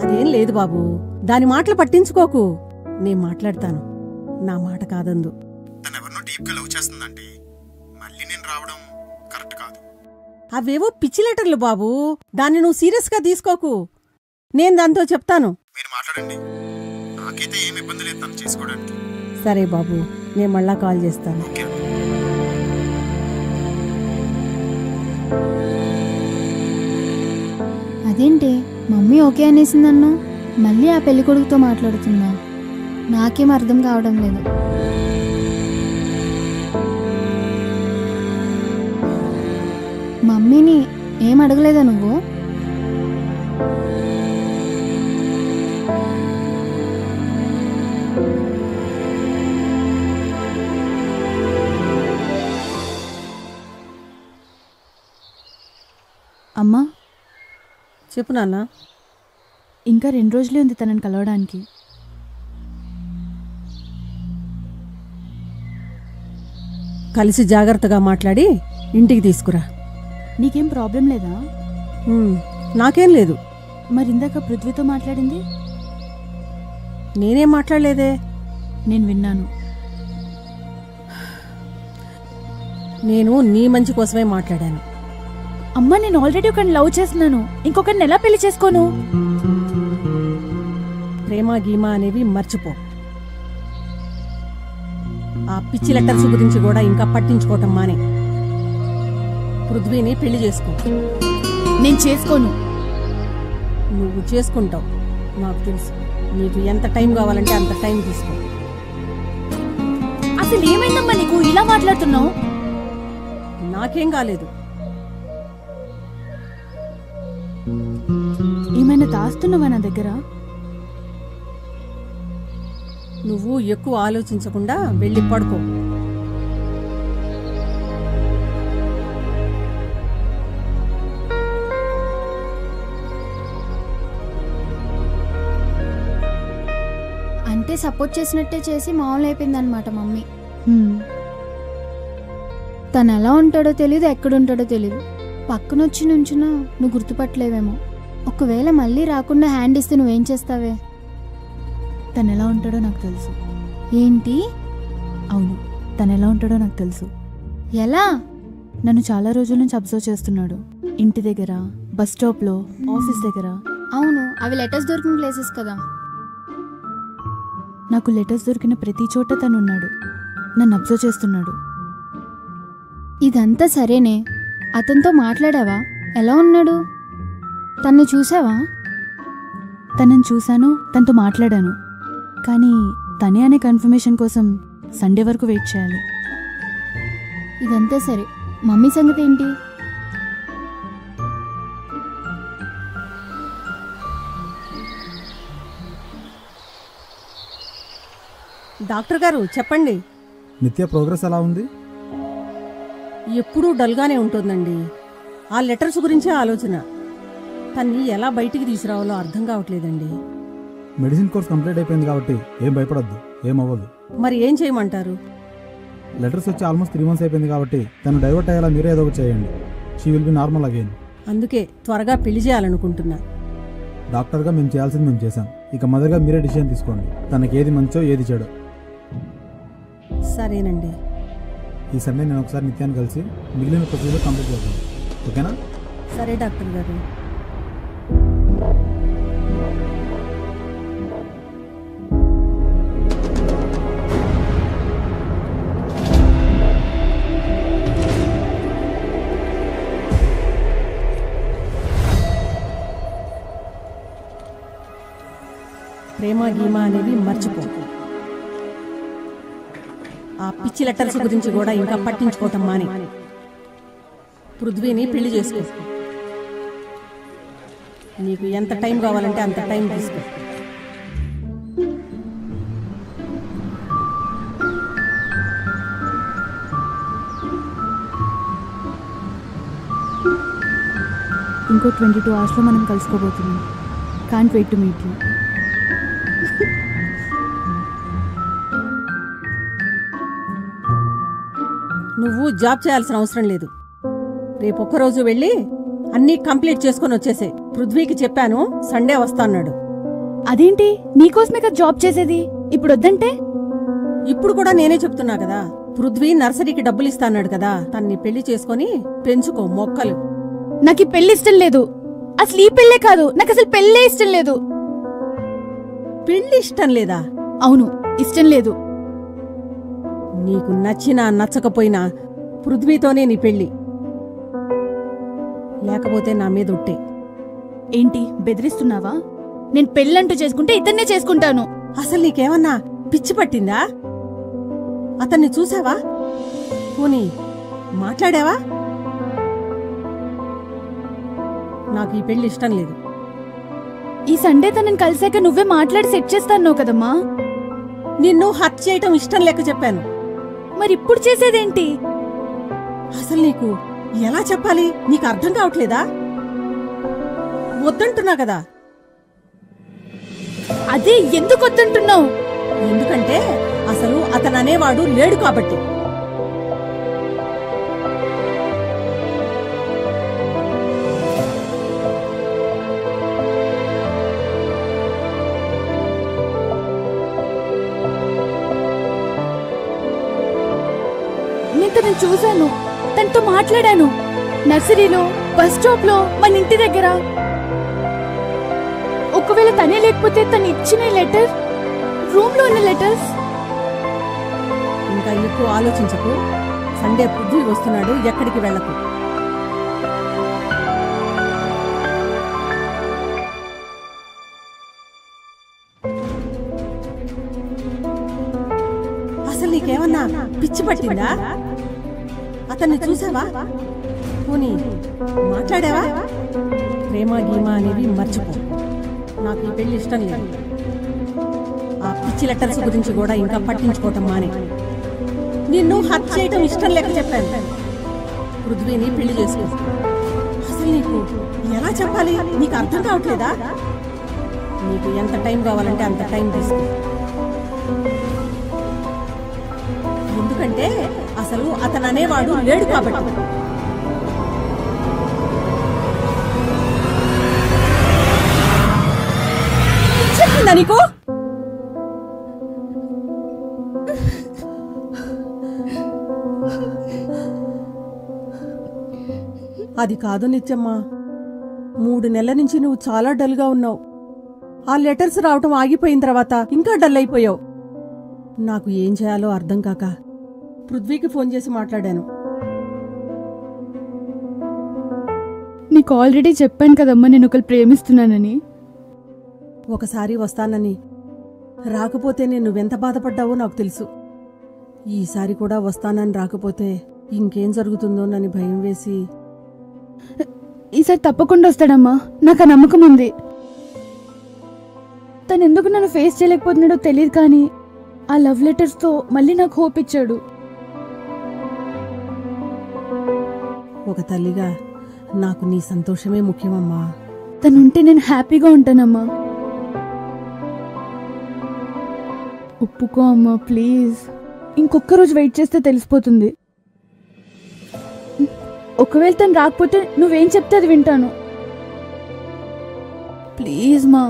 అదేం లేదు బాబు, దాని మాటలు పట్టించుకోకు. నేను మాట్లాడతాను, నా మాట కాదందు. తను ఎవరినో డీప్గా లవ్ చేస్తుందంటే మళ్ళీ నేను రావడం కరెక్ట్ కాదు. అవేవో పిచ్చి లెటర్లు బాబు, దాన్ని నువ్వు సీరియస్గా తీసుకోకు. నేను దాంతో చెప్తాను. మీరు మాట్లాడండి, నాకైతే ఏం ఇబ్బంది లేదు తను చేసుకోవడానికి. సరే బాబు, నేను మళ్ళా కాల్ చేస్తాను. ఓకే. అదేంటి మమ్మీ ఓకే అనేసిందన్నా, మళ్ళీ ఆ పెళ్లి కొడుకుతో మాట్లాడుతుందా? నాకేం అర్థం కావడం లేదు. మమ్మీని ఏం అడగలేదా నువ్వు? అమ్మా, చెప్పు నాన్న. ఇంకా 2 రోజులే ఉంది తనని కలవడానికి. కలిసి జాగ్రత్తగా మాట్లాడి ఇంటికి తీసుకురా. నీకేం ప్రాబ్లం లేదా? నాకేం లేదు. మరి ఇందాక పృథ్వీతో మాట్లాడింది? నేనేం మాట్లాడలేదే. నేను విన్నాను. నేను నీ మంచి కోసమే మాట్లాడాను. అమ్మా, నేను ఆల్రెడీ ఒకరిని లవ్ చేస్తున్నాను, ఇంకొకరిని ఎలా పెళ్లి చేసుకోను? ప్రేమ గీమా అనేవి మర్చిపో. ఆ పిచ్చి లెటర్స్ గురించి కూడా ఇంకా పట్టించుకోవటం మానే. పృథ్వీని పెళ్లి చేసుకో. నేను చేసుకోను. నువ్వు చేసుకుంటావు, నాకు తెలుసు. నీకు ఎంత టైం కావాలంటే అంత టైం తీసుకో. అసలు ఏమైందమ్మా నీకు ఇలా మాట్లాడుతున్నావు? నాకేం కాలేదు. ఏమైనా దాస్తున్నావా నా దగ్గర? నువ్వు ఎక్కువ ఆలోచించకుండా వెళ్ళి పడుకో. సపోర్ట్ చేసినట్టే చేసి మామూలు అయిపోయిందనమాట మమ్మీ. హ్మ్. తను ఎలా ఉంటాడో తెలీదు, ఎక్కడుంటాడో తెలీదు. పక్కనొచ్చి నుంచున్నా నువ్వు గుర్తుపట్టలేవేమో. ఒకవేళ మళ్ళీ రాకుండా హ్యాండ్ ఇస్తే నువ్వేం చేస్తావే? తను ఎలా ఉంటాడో నాకు తెలుసు. ఏంటి? అవును, తను ఎలా ఉంటాడో నాకు తెలుసు. ఎలా? నన్ను చాలా రోజుల నుంచి అబ్జర్వ్ చేస్తున్నాడు. ఇంటి దగ్గర, బస్ స్టాప్లో, ఆఫీస్ దగ్గర. అవును, అవి లెటర్స్ దొరికిన ప్లేసెస్ కదా. నాకు లెటర్స్ దొరికిన ప్రతి చోట తను ఉన్నాడు. నన్ను అబ్జర్వ్ చేస్తున్నాడు. ఇదంతా సరేనే, అతనితో మాట్లాడావా? ఎలా ఉన్నాడు? తన్ని చూసావా? తనని చూశాను, తనతో మాట్లాడాను. కానీ తనే అనే కన్ఫర్మేషన్ కోసం సండే వరకు వెయిట్ చేయాలి. ఇదంతా సరే, మమ్మీ సంగతి ఏంటి? డాక్టర్ గారు చెప్పండి. నిత్య ప్రోగ్రెస్ ఎలా ఉంది? ఎప్పుడూ డల్గానే ఉంటుందండి. ఆ లెటర్స్ గురించే ఆలోచన. తన్ని ఎలా బయటికి తీసుకురావాలో అర్థం కావట్లేదండి. మెడిసిన్ కోర్స్ కంప్లీట్ అయిపోయింది కాబట్టి ఏం భయపడద్దు, ఏం అవ్వదు. మరి ఏం చేయమంటారు? లెటర్స్ వచ్చి ఆల్మోస్ట్ 3 months అయిపోయింది కాబట్టి తను డైవర్ట్ అయ్యేలా మీరే ఏదో ఒకటి చేయండి. She will be normal again. అందుకే త్వరగా పెళ్లి చేయాలనుకుంటున్నా. డాక్టర్గా మేము చేయాల్సింది మేము చేశాం. ఇక మదర్గా మీరే డిసిషన్ తీసుకోండి. తనకి ఏది మంచో ఏది చెడో. సరేనండి. ఈ సండే నేను ఒకసారి నిత్యాన్ని కలిసి మిగిలిన ప్రొసీజర్ కంప్లీట్ చేద్దాం. ఓకేనా? సరే డాక్టర్ గారు. ప్రేమ గీమా అనేవి మర్చిపో. ఆ పిచ్చి లెటర్స్ గురించి కూడా ఇంకా పట్టించుకోవటం మాని పృథ్వీని పెళ్లి చేసుకో. నీకు ఎంత టైం కావాలంటే అంత టైం తీసుకో. ఇంకో 22 hours మనం కలుసుకోబోతున్నాం. Can't wait to meet you. నువ్వు జాబ్ చేయాల్సిన అవసరం లేదు. రేపు ఒక్కరోజు వెళ్ళి అన్నీ కంప్లీట్ చేసుకొని వచ్చేసే. పృథ్వీకి చెప్పాను సండే వస్తా అన్నాడు. అదేంటి, నీకోసమే కదా జాబ్ చేసేది, ఇప్పుడు వద్దంటే? ఇప్పుడు కూడా నేనే చెప్తున్నా కదా. పృథ్వీ నర్సరీకి డబ్బులు ఇస్తా అన్నాడు కదా. తన్ని పెళ్లి చేసుకొని పెంచుకో మొక్కలు. నాకు ఈ పెళ్లి ఇష్టం లేదు. అసలు ఈ పెళ్ళే కాదు, నాకు అసలు పెళ్ళే ఇష్టం లేదు. పెళ్లి ఇష్టం లేదా? అవును, ఇష్టం లేదు. నీకు నచ్చినా నచ్చకపోయినా పృథ్వీతోనే నీ పెళ్లి. లేకపోతే నా మీద ఒట్టే. ఏంటి బెదిరిస్తున్నావా? నేను పెళ్ళంటూ చేసుకుంటే ఇతన్నే చేసుకుంటాను. అసలు నీకేమన్నా పిచ్చి పట్టిందా? అతన్ని చూసావా? పోనీ మాట్లాడావా? నాకు ఈ పెళ్లి ఇష్టం లేదు. ఈ సండే తనని కలిసాక నువ్వే మాట్లాడి సెట్ చేస్తాను కదమ్మా. నిన్ను హత్య చేయటం ఇష్టం లేక చెప్పాను. మరి ఇప్పుడు చేసేదేంటి? అసలు నీకు ఎలా చెప్పాలి? నీకు అర్థం కావట్లేదా? వద్దంటున్నా కదా. అదే ఎందుకు వద్దంటున్నావు? ఎందుకంటే అసలు అతను అనేవాడు లేడు కాబట్టి. నేను తనని చూశాను, తనతో మాట్లాడాను. నర్సరీలో, బస్ స్టాప్ లో, మన ఇంటి దగ్గర. ఒకవేళ తనే లేకపోతే తను ఇచ్చిన లెటర్, రూమ్ లో ఉన్న లెటర్స్. ఇంకా ఎక్కువ ఆలోచించకు. సండే పృథ్వీ వస్తున్నాడు, ఎక్కడికి వెళ్ళకు. అసలు నీకేమన్నా పిచ్చి పట్టిందా? అతన్ని చూసావా? పోనీ మాట్లాడావా? ప్రేమ గీమా అనేవి మర్చిపో. నాకు ఈ పెళ్లి ఇష్టం లేదు. ఆ పిచ్చి లెటర్స్ గురించి కూడా ఇంకా పట్టించుకోవటం మానే. నిన్ను హత్య చేయటం ఇష్టం లేక చెప్పాను. పృథ్వీని పెళ్లి చేసుకో. అసలు నీకు ఎలా చెప్పాలి? నీకు అర్థం కావట్లేదా? నీకు ఎంత టైం కావాలంటే అంత టైం తీసుకో. ఎందుకంటే అసలు అతను అనేవాడు లేడు కాబట్టి. చెప్పిందా నీకు? అది కాదు నిత్యమ్మా, 3 నెలల నుంచి నువ్వు చాలా డల్గా ఉన్నావు. ఆ లెటర్స్ రావటం ఆగిపోయిన తర్వాత ఇంకా డల్ అయిపోయావు. నాకు ఏం చేయాలో అర్థం కాక పృథ్వీకి ఫోన్ చేసి మాట్లాడాను. నీకు ఆల్రెడీ చెప్పాను కదమ్మా నేను ఒకరు ప్రేమిస్తున్నానని. ఒకసారి వస్తానని రాకపోతే నువ్వెంత బాధపడ్డావో నాకు తెలుసు. ఈసారి కూడా వస్తానని రాకపోతే ఇంకేం జరుగుతుందోనని భయం వేసి. ఈసారి తప్పకుండా వస్తాడమ్మా, నాకు ఆ నమ్మకం ఉంది. తను ఎందుకు నన్ను ఫేస్ చేయలేకపోతున్నాడో తెలియదు, కానీ ఆ లవ్ లెటర్స్తో మళ్ళీ నాకు హోప్ ఇచ్చాడు. ఒక తల్లిగా నాకు నీ సంతోషమే ముఖ్యమమ్మా. తనుంటే నేను హ్యాపీగా ఉంటానమ్మా. ఒప్పుకో అమ్మా ప్లీజ్. ఇంకొక రోజు వెయిట్ చేస్తే తెలిసిపోతుంది. ఒకవేళ తను రాకపోతే నువ్వేం చెప్తే అది వింటాను. ప్లీజ్ మా,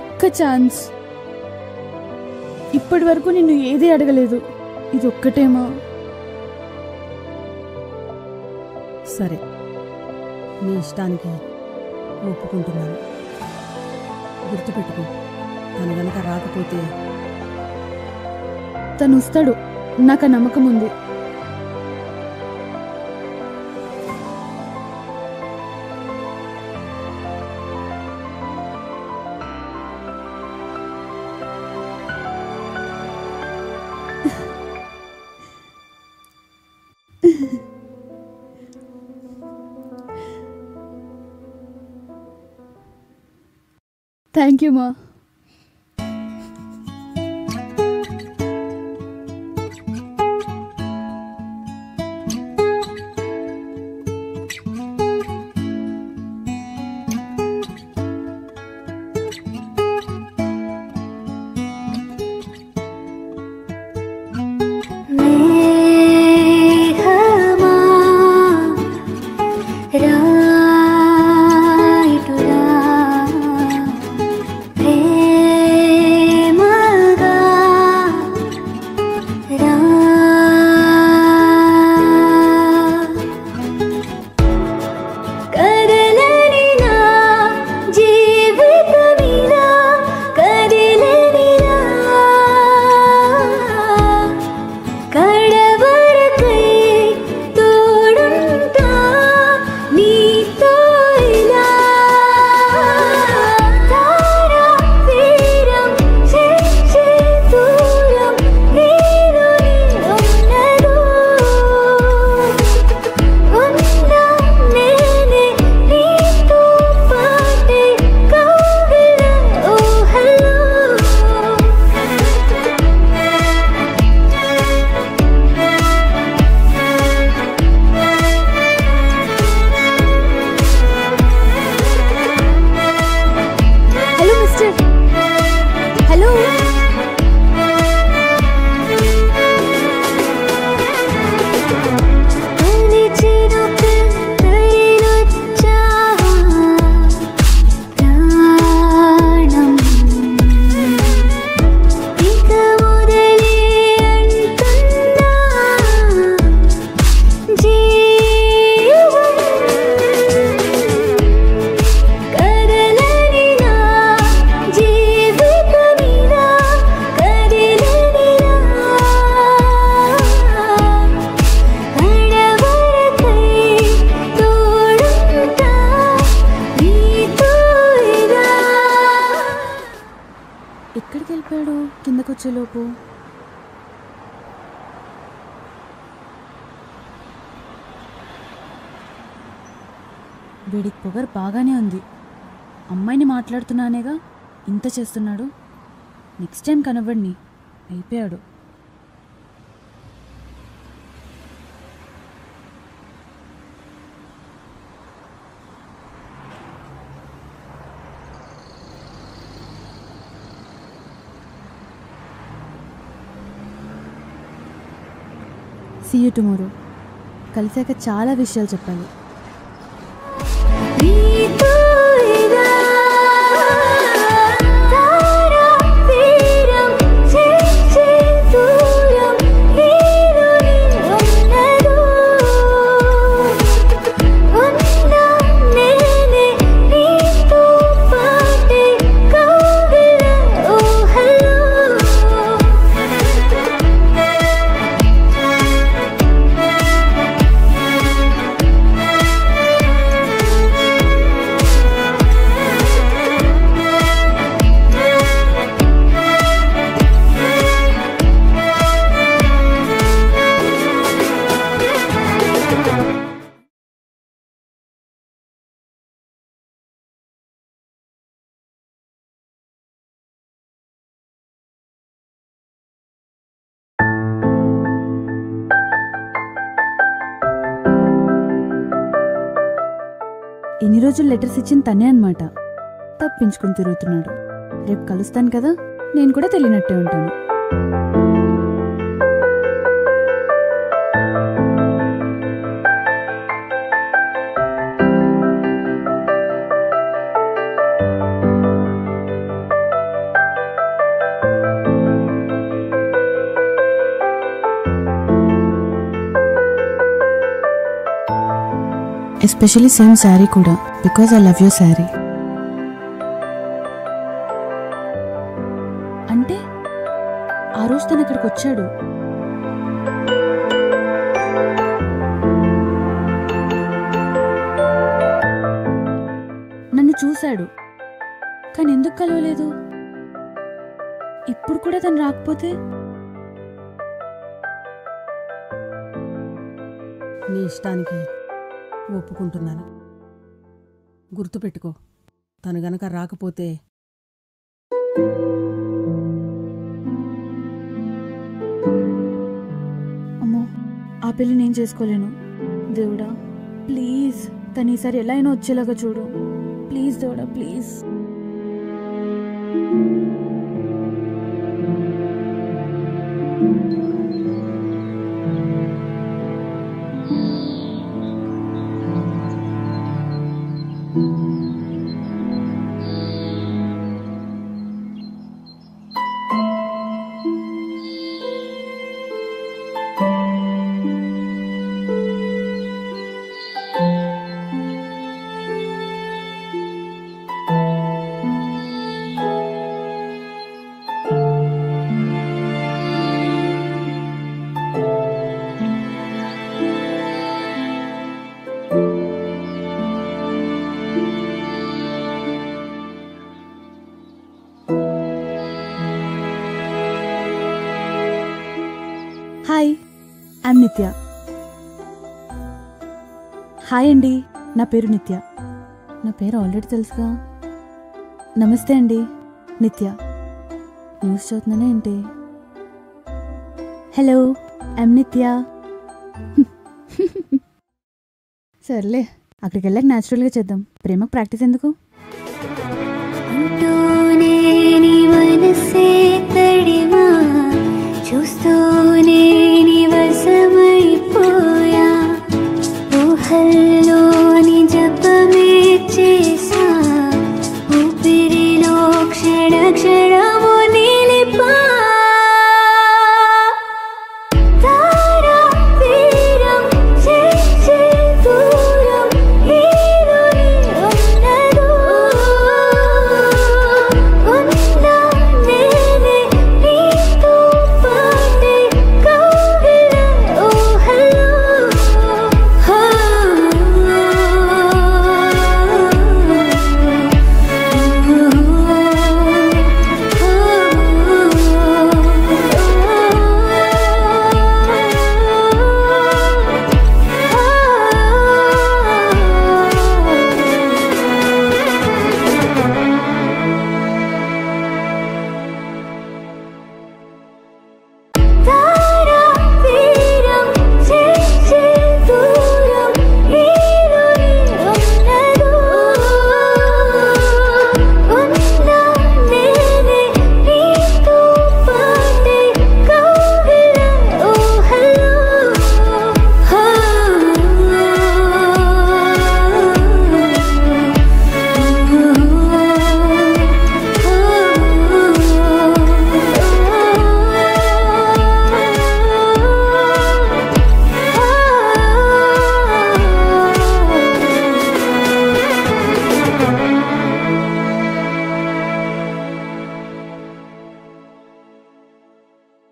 ఒక్క ఛాన్స్. ఇప్పటి వరకు నిన్ను ఏది అడగలేదు, ఇది ఒక్కటేమా. సరే, నీ ఇష్టానికి ఒప్పుకుంటున్నాను. గుర్తుపెట్టుకో, తను గనక రాకపోతే. తను వస్తాడు, నాకు ఆ నమ్మకం ఉంది. థ్యాంక్ యూ మా. ఎక్కడికి వెళ్ళిపోయాడు కిందకొచ్చేలోపు? వీడికి పొగరు బాగానే ఉంది. అమ్మాయిని మాట్లాడుతున్నానేగా ఇంత చేస్తున్నాడు. నెక్స్ట్ టైం కనబడిని అయిపోయాడు. See you tomorrow. కలిసాక చాలా విషయాలు చెప్పాలి. ఇన్ని రోజులు లెటర్స్ ఇచ్చింది తనే అన్నమాట. తప్పించుకుని తిరుగుతున్నాడు. రేపు కలుస్తాను కదా, నేను కూడా తెలియనట్టే ఉంటాను. ఎస్పెషలీ సేమ్ శారీ కూడా, because I love your sari. అంటే ఆ రోజు తను ఇక్కడికి వచ్చాడు. నన్ను చూశాడు, కానీ ఎందుకు కలవలేదు? ఇప్పుడు కూడా తను రాకపోతే? నీ ఇష్టానికి ఒప్పుకుంటున్నాను. గుర్తుపెట్టుకో, తను గనక రాకపోతే అమ్మో, ఆ పెళ్లి నేను చేసుకోలేను. దేవుడా ప్లీజ్, తను ఈసారి ఎలా అయినా వచ్చేలాగా చూడు. ప్లీజ్ దేవుడా ప్లీజ్. హాయ్, ఐఎమ్ నిత్య. హాయ్ అండి, నా పేరు నిత్య. నా పేరు ఆల్రెడీ తెలుసుగా. నమస్తే అండి, నిత్య. న్యూస్ చదువుతున్నానే ఏంటి? హలో, ఐఎమ్ నిత్య. సర్లే, అక్కడికి వెళ్ళాక న్యాచురల్గా చేద్దాం. ప్రేమకు ప్రాక్టీస్ ఎందుకు? అంటూనే నీ మనసే